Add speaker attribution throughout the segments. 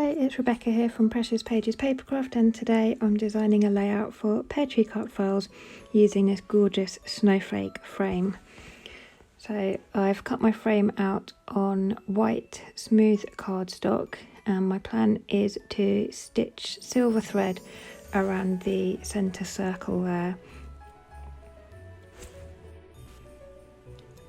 Speaker 1: Hi, it's Rebecca here from Precious Pages Papercraft, and today I'm designing a layout for Peartree Cutfiles using this gorgeous Snowflake frame. So I've cut my frame out on white smooth cardstock, and my plan is to stitch silver thread around the centre circle there.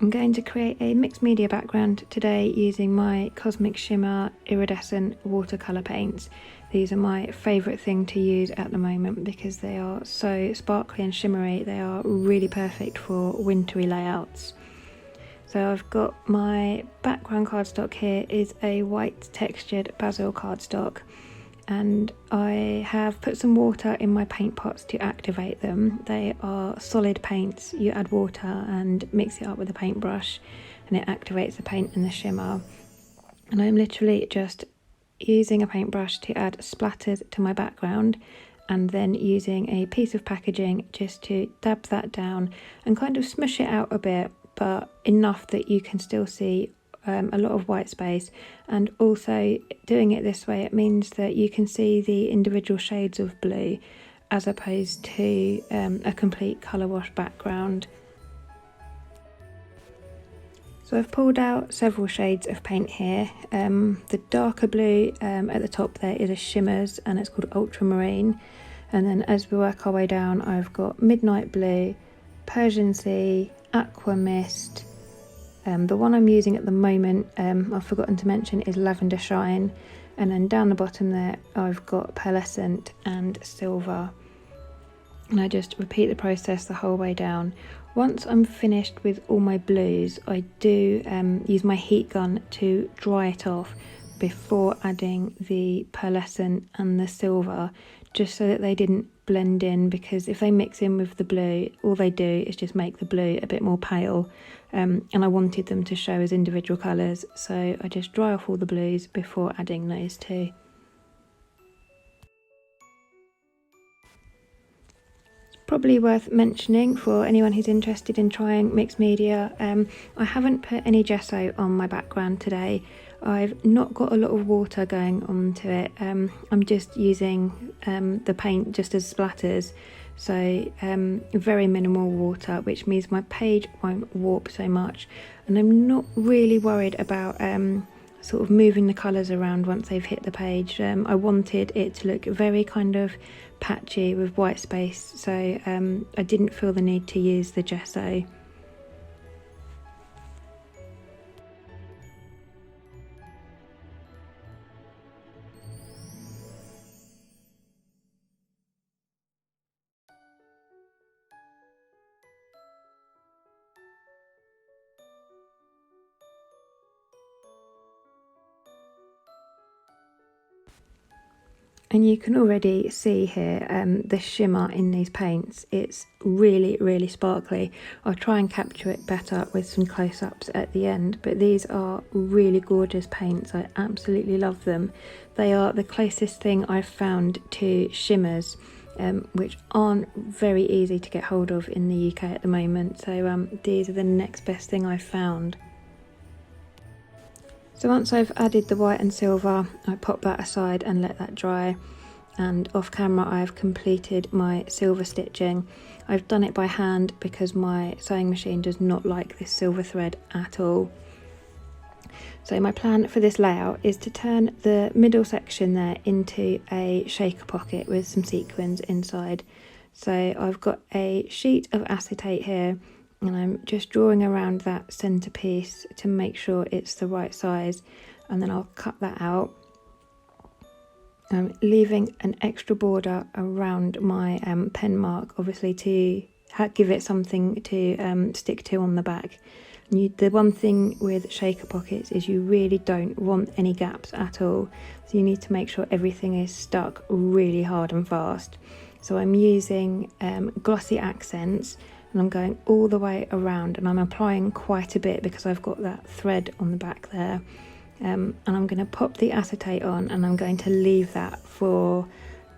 Speaker 1: I'm going to create a mixed media background today using my Cosmic Shimmer iridescent watercolour paints. These are my favourite thing to use at the moment because they are so sparkly and shimmery. They are really perfect for wintry layouts. So I've got my background cardstock here is a white textured basil cardstock, and I have put some water in my paint pots to activate them. They are solid paints. You add water and mix it up with a paintbrush and it activates the paint and the shimmer. And I'm literally just using a paintbrush to add splatters to my background, and then using a piece of packaging just to dab that down and kind of smush it out a bit, but enough that you can still see a lot of white space. And also doing it this way, it means that you can see the individual shades of blue as opposed to a complete colour wash background. So I've pulled out several shades of paint here. The darker blue at the top there is a Shimmers and it's called Ultramarine, and then as we work our way down I've got Midnight Blue, Persian Sea, Aqua Mist. The one I'm using at the moment, I've forgotten to mention, is Lavender Shine, and then down the bottom there I've got Pearlescent and Silver, and I just repeat the process the whole way down. Once I'm finished with all my blues, I do use my heat gun to dry it off before adding the Pearlescent and the Silver, just so that they didn't blend in, because if they mix in with the blue, all they do is just make the blue a bit more pale, and I wanted them to show as individual colours, so I just dry off all the blues before adding those two. It's probably worth mentioning for anyone who's interested in trying mixed media, I haven't put any gesso on my background today. I've not got a lot of water going onto it. I'm just using the paint just as splatters, so very minimal water, which means my page won't warp so much, and I'm not really worried about sort of moving the colours around once they've hit the page. I wanted it to look very kind of patchy with white space, so I didn't feel the need to use the gesso. And you can already see here the shimmer in these paints. It's really sparkly. I'll try and capture it better with some close-ups at the end, but these are really gorgeous paints. I absolutely love them. They are the closest thing I've found to shimmers, which aren't very easy to get hold of in the UK at the moment, so these are the next best thing I've found. So once I've added the white and silver, I pop that aside and let that dry, and off camera I've completed my silver stitching. I've done it by hand because my sewing machine does not like this silver thread at all. So my plan for this layout is to turn the middle section there into a shaker pocket with some sequins inside. So I've got a sheet of acetate here, and I'm just drawing around that centerpiece to make sure it's the right size, and then I'll cut that out. I'm leaving an extra border around my pen mark, obviously to give it something to stick to on the back. The one thing with shaker pockets is you really don't want any gaps at all, so you need to make sure everything is stuck really hard and fast. So I'm using glossy accents, and I'm going all the way around, and I'm applying quite a bit because I've got that thread on the back there, and I'm going to pop the acetate on, and I'm going to leave that for,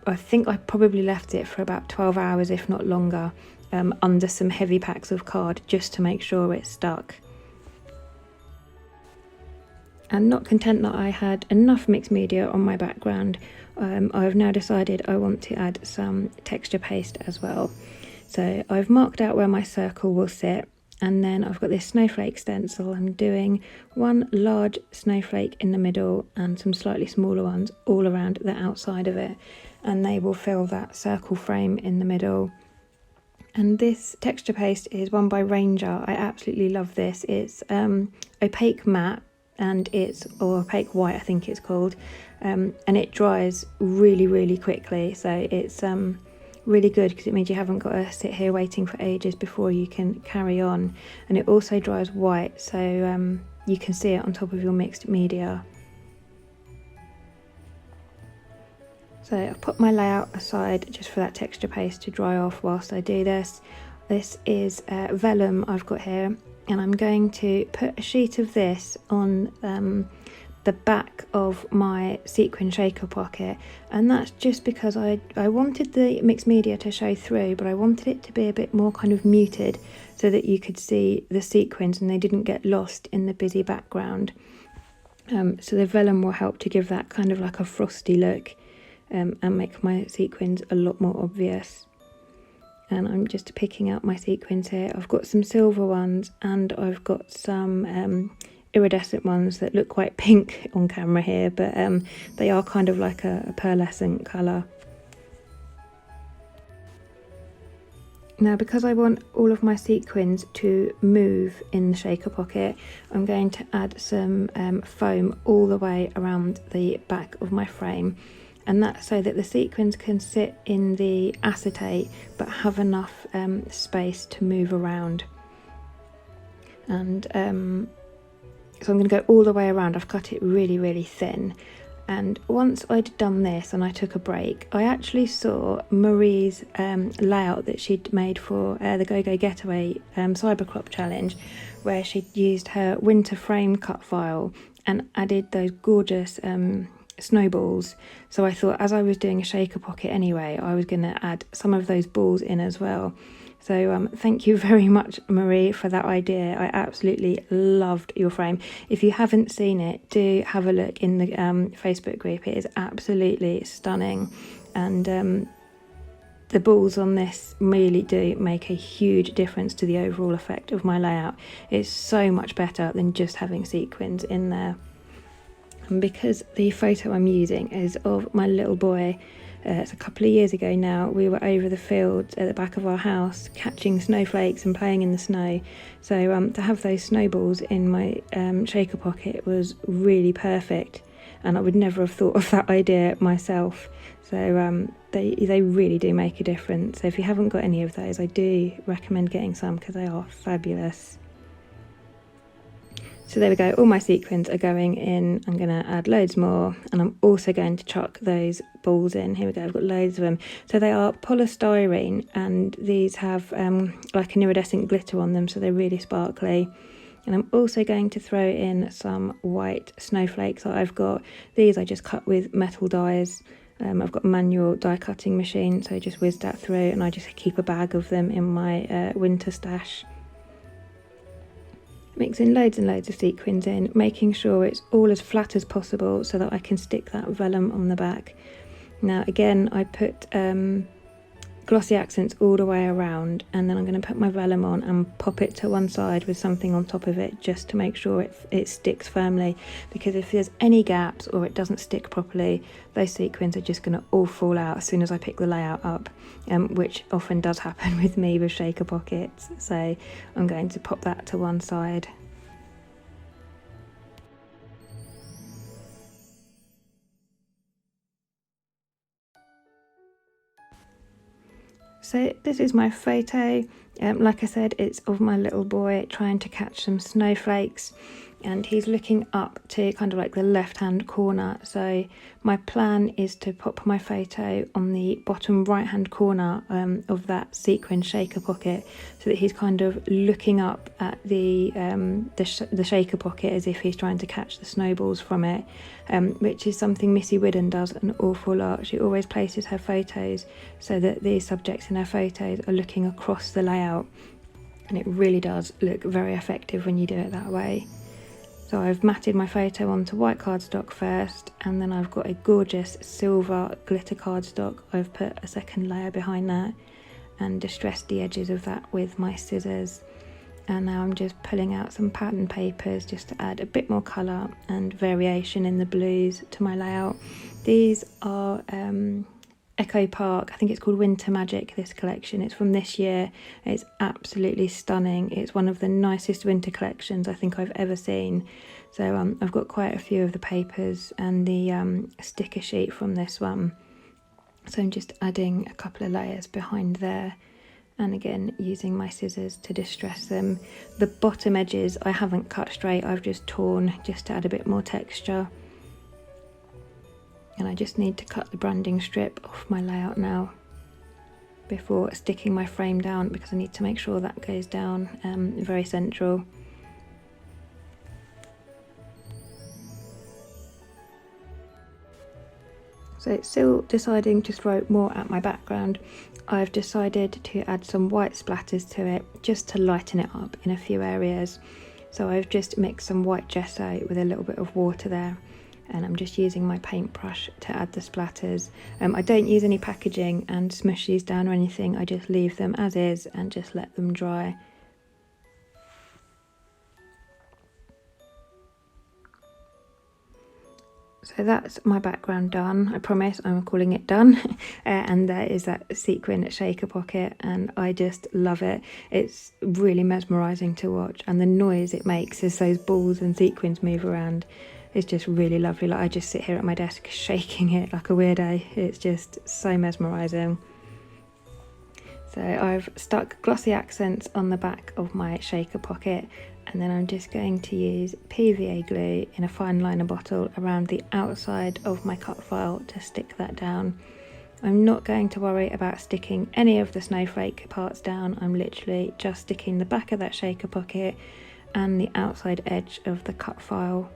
Speaker 1: I think I probably left it for about 12 hours if not longer, under some heavy packs of card, just to make sure it's stuck. And not content that I had enough mixed media on my background, I've now decided I want to add some texture paste as well. So I've marked out where my circle will sit, and then I've got this snowflake stencil. I'm doing one large snowflake in the middle and some slightly smaller ones all around the outside of it, and they will fill that circle frame in the middle. And this texture paste is one by Ranger. I absolutely love this. It's opaque matte, and or opaque white I think it's called, and it dries really quickly, so it's really good because it means you haven't got to sit here waiting for ages before you can carry on. And it also dries white, so you can see it on top of your mixed media. So I've put my layout aside just for that texture paste to dry off whilst I do this. This is vellum I've got here, and I'm going to put a sheet of this on the back of my sequin shaker pocket, and that's just because I wanted the mixed media to show through, but I wanted it to be a bit more kind of muted so that you could see the sequins and they didn't get lost in the busy background. So the vellum will help to give that kind of like a frosty look, and make my sequins a lot more obvious. And I'm just picking out my sequins here. I've got some silver ones, and I've got some iridescent ones that look quite pink on camera here, but they are kind of like a pearlescent colour. Now, because I want all of my sequins to move in the shaker pocket, I'm going to add some foam all the way around the back of my frame, and that's so that the sequins can sit in the acetate but have enough space to move around. And so I'm going to go all the way around. I've cut it really thin, and once I'd done this and I took a break, I actually saw Marie's layout that she'd made for the Go-Go Getaway Cybercrop challenge, where she'd used her winter frame cut file and added those gorgeous snowballs. So I thought, as I was doing a shaker pocket anyway, I was going to add some of those balls in as well. So thank you very much, Marie, for that idea. I absolutely loved your frame. If you haven't seen it, do have a look in the Facebook group. It is absolutely stunning, and the balls on this really do make a huge difference to the overall effect of my layout. It's so much better than just having sequins in there. And because the photo I'm using is of my little boy, it's a couple of years ago now, we were over the field at the back of our house catching snowflakes and playing in the snow. So to have those snowballs in my shaker pocket was really perfect, and I would never have thought of that idea myself. So they really do make a difference. So if you haven't got any of those, I do recommend getting some because they are fabulous. So there we go, all my sequins are going in. I'm going to add loads more, and I'm also going to chuck those balls in. Here we go, I've got loads of them. So they are polystyrene, and these have like an iridescent glitter on them, so they're really sparkly. And I'm also going to throw in some white snowflakes that I've got. These I just cut with metal dies. I've got a manual die cutting machine, so I just whiz that through, and I just keep a bag of them in my winter stash. Mixing loads and loads of sequins in, making sure it's all as flat as possible so that I can stick that vellum on the back. Now again, I put glossy accents all the way around, and then I'm going to put my vellum on and pop it to one side with something on top of it just to make sure it sticks firmly, because if there's any gaps or it doesn't stick properly, those sequins are just going to all fall out as soon as I pick the layout up, which often does happen with me with shaker pockets. So I'm going to pop that to one side. So this is my photo. Like I said, it's of my little boy trying to catch some snowflakes, and he's looking up to kind of like the left hand corner. So my plan is to pop my photo on the bottom right hand corner of that sequin shaker pocket, so that he's kind of looking up at the shaker pocket as if he's trying to catch the snowballs from it, which is something Missy Whidden does an awful lot. She always places her photos so that the subjects in her photos are looking across the layout, and it really does look very effective when you do it that way. So I've matted my photo onto white cardstock first, and then I've got a gorgeous silver glitter cardstock. I've put a second layer behind that and distressed the edges of that with my scissors. And now I'm just pulling out some pattern papers just to add a bit more colour and variation in the blues to my layout. These are Echo Park, I think it's called Winter Magic, this collection. It's from this year. It's absolutely stunning. It's one of the nicest winter collections I think I've ever seen. So I've got quite a few of the papers and the sticker sheet from this one. So I'm just adding a couple of layers behind there. And again, using my scissors to distress them. The bottom edges I haven't cut straight, I've just torn just to add a bit more texture. And I just need to cut the branding strip off my layout now before sticking my frame down, because I need to make sure that goes down very central. So still deciding to throw more at my background, I've decided to add some white splatters to it just to lighten it up in a few areas. So I've just mixed some white gesso with a little bit of water there, and I'm just using my paintbrush to add the splatters. I don't use any packaging and smush these down or anything, I just leave them as is and just let them dry. So that's my background done. I promise I'm calling it done. And there is that sequin shaker pocket, and I just love it. It's really mesmerising to watch, and the noise it makes as those balls and sequins move around is just really lovely. Like, I just sit here at my desk shaking it like a weirdo. It's just so mesmerising. So I've stuck glossy accents on the back of my shaker pocket, and then I'm just going to use PVA glue in a fine liner bottle around the outside of my cut file to stick that down. I'm not going to worry about sticking any of the snowflake parts down. I'm literally just sticking the back of that shaker pocket and the outside edge of the cut file.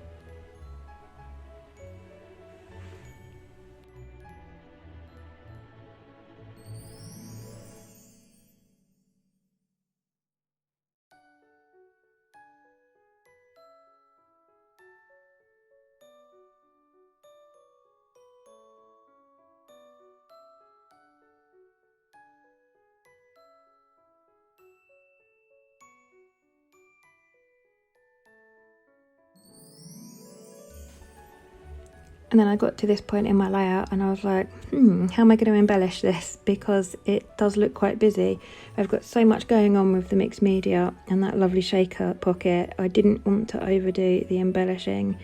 Speaker 1: And then I got to this point in my layout and I was like, how am I going to embellish this? Because it does look quite busy. I've got so much going on with the mixed media and that lovely shaker pocket. I didn't want to overdo the embellishing.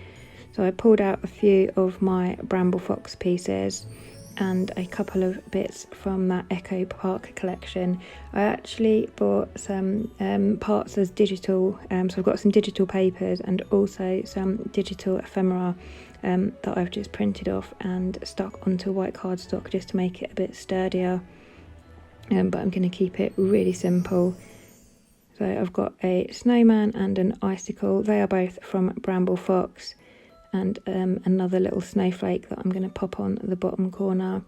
Speaker 1: So I pulled out a few of my Bramble Fox pieces and a couple of bits from that Echo Park collection. I actually bought some parts as digital, so I've got some digital papers and also some digital ephemera that I've just printed off and stuck onto white cardstock just to make it a bit sturdier, but I'm going to keep it really simple. So I've got a snowman and an icicle. They are both from Bramble Fox, and another little snowflake that I'm going to pop on the bottom corner.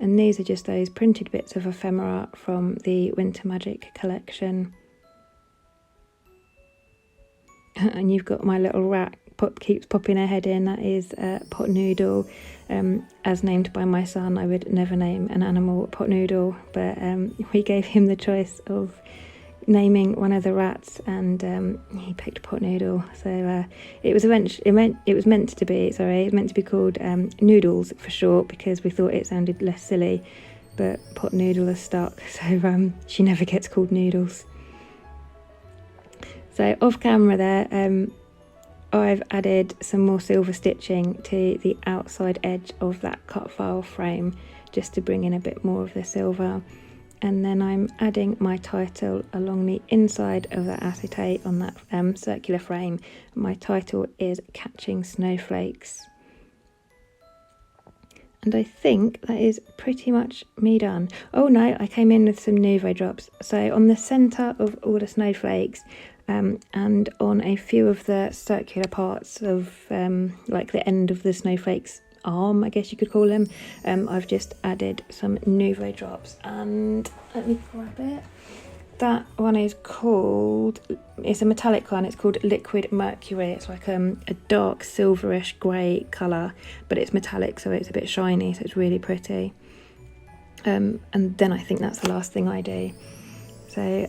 Speaker 1: And these are just those printed bits of ephemera from the Winter Magic collection. And you've got my little rat keeps popping her head in. That is Pot Noodle, as named by my son. I would never name an animal Pot Noodle, but we gave him the choice of naming one of the rats, and he picked Pot Noodle. So it was meant to be called Noodles for short, because we thought it sounded less silly, but Pot Noodle is stuck, so she never gets called Noodles. So off camera there, I've added some more silver stitching to the outside edge of that cut file frame just to bring in a bit more of the silver. And then I'm adding my title along the inside of that acetate on that circular frame. My title is Catching Snowflakes. And I think that is pretty much me done. Oh no, I came in with some Nouveau drops. So on the centre of all the snowflakes, and on a few of the circular parts of like the end of the snowflake's arm, I guess you could call them, I've just added some Nouveau drops, and let me grab it. that one is called, it's a metallic one, it's called Liquid Mercury. It's like a dark silverish grey colour, but it's metallic, so it's a bit shiny, so it's really pretty. And then I think that's the last thing I do. So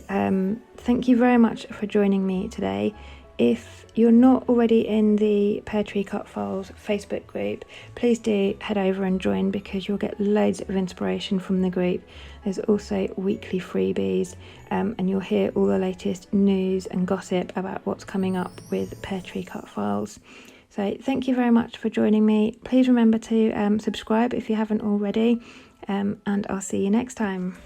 Speaker 1: thank you very much for joining me today. If you're not already in the Peartree Cutfiles Facebook group, please do head over and join, because you'll get loads of inspiration from the group. There's also weekly freebies, and you'll hear all the latest news and gossip about what's coming up with Peartree Cutfiles. So thank you very much for joining me. Please remember to subscribe if you haven't already, and I'll see you next time.